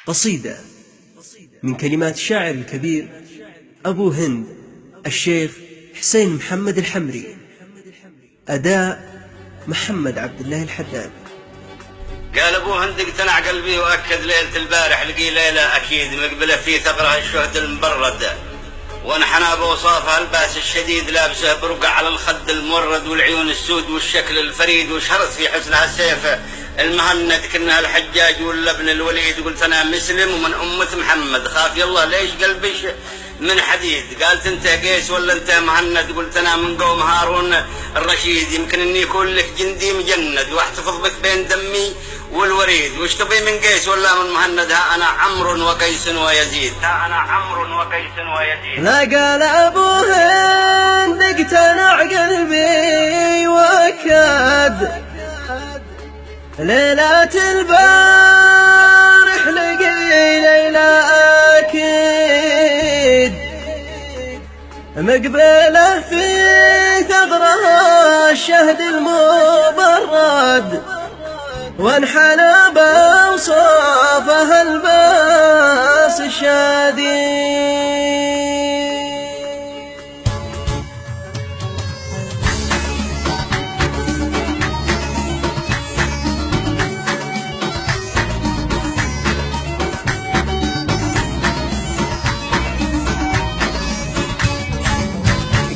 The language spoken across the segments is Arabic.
قصيدة من كلمات الشاعر الكبير أبو هند الشيخ حسين محمد الحمري، أداء محمد عبد الله الحداد. قال ابو هند اقتنع قلبي واكد ليله البارح لقي ليله اكيد مقبله في ثغرها الشهد المبرد، وانحنى بوصافها الباس الشديد لابسه برقع على الخد المورد والعيون السود والشكل الفريد، وشرت في حسنها السيف المهند كأنها الحجاج ولا ابن الوليد. قلت انا مسلم ومن امه محمد، خاف يالله ليش قلبي من حديد. قالت انت قيس ولا انت مهند؟ قلت انا من قوم هارون الرشيد، يمكن اني يكون لك جندي مجند واحتفظ بك بين دمي والوريد. وش تبي من قيس ولا من مهند؟ ها انا عمرو وقيس ويزيد، ها انا عمرو وقيس ويزيد. لا قال ابو هند اقتنع قلبي واكد ليلة البارح لقي ليلة اكيد مقبله في ثغرها الشهد المبرد، وانحنى بوصافها الباس الشديد.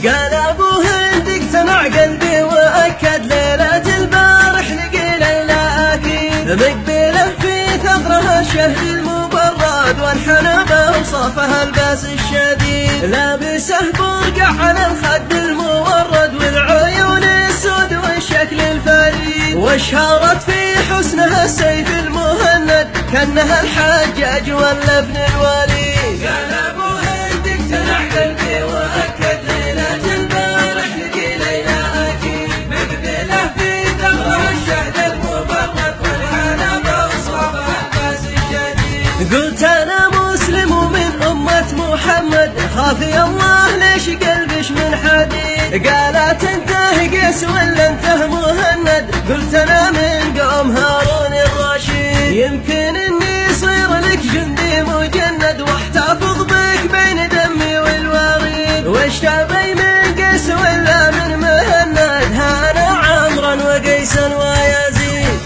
قال ابو هند اقتنع قلبي واكد ليلة البارح لقي ليلة اكيد مقبله في ثغرها الشهد المبرد، وانحنى بوصافها الباس الشديد. لابسه برقع على الخد المورد والعيون السود والشكل الفريد، واشهرت في حسنها السيف المهند كأنها الحجاج ولا ابن الوليد. قال ابو هند اقتنع قلبي واكد ليلة البارح لقي ليلة اكيد مقبله في ثغرها الشهد المبرد، والحنى بوصافها الباس الشديد. قلت انا مسلم ومن امة محمد، خاف يا الله ليش قلبش من حديد. قالت انت قيس ولا انت مهند؟ قلت انا من قوم هارون الرشيد، يمكن اني يصير لك جندي مجند واحتفظ بك بين دمي والوريد. وش تبي من قيس ولا من مهند؟ ها انا عمرو وقيس ويزيد.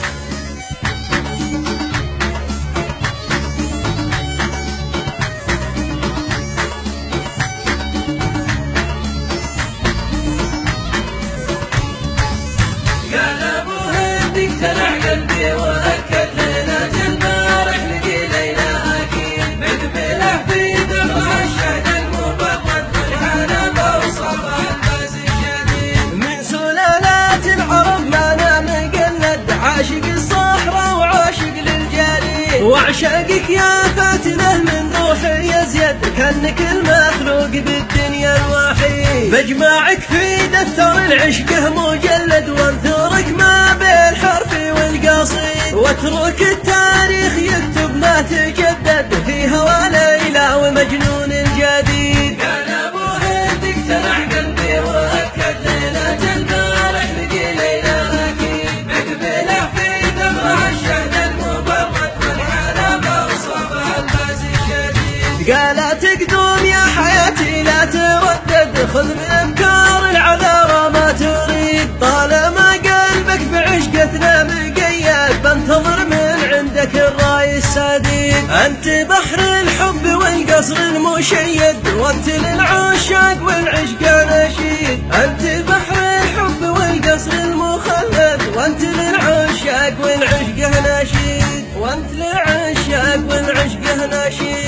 قال ابو هند اقتنع قلبي واكد ليلة البارح لقي ليلة اكيد مقبله في ثغرها الشهد المبرد، والحنى بوصافها الباس الشديد. من سلالات العرب ما انا مقلد، عاشق الصحراء وعاشق للجليد، واعشقك يا فاتنه من روحي يزيد كأنك المخلوق بالدنيا الوحيد. بجمعك في دفتر العشق مجلد وانثرك ما بين حرفي والقصيد، واترك التاريخ يكتب ما تجدد في هوى ليلى ومجنون الجديد. قال ابو هند اقتنع قلبي واكد ليلة البارح لقي ليلة اكيد مقبله في ثغرها الشهد المبرد، والحنى بوصافها الباس الشديد. قالت اقدم يا حياتي لا تردد، خذ من افكار العذارى ما تريد. طالما قلبك بعشقتنا مقيد بنتظر من عندك الراي السديد. انت بحر الحب والقصر المشيد، وانت للعشاق والعشق نشيد. انت بحر الحب والقصر المخلد، وانت للعشاق والعشق نشيد. وانت للعشاق والعشق نشيد.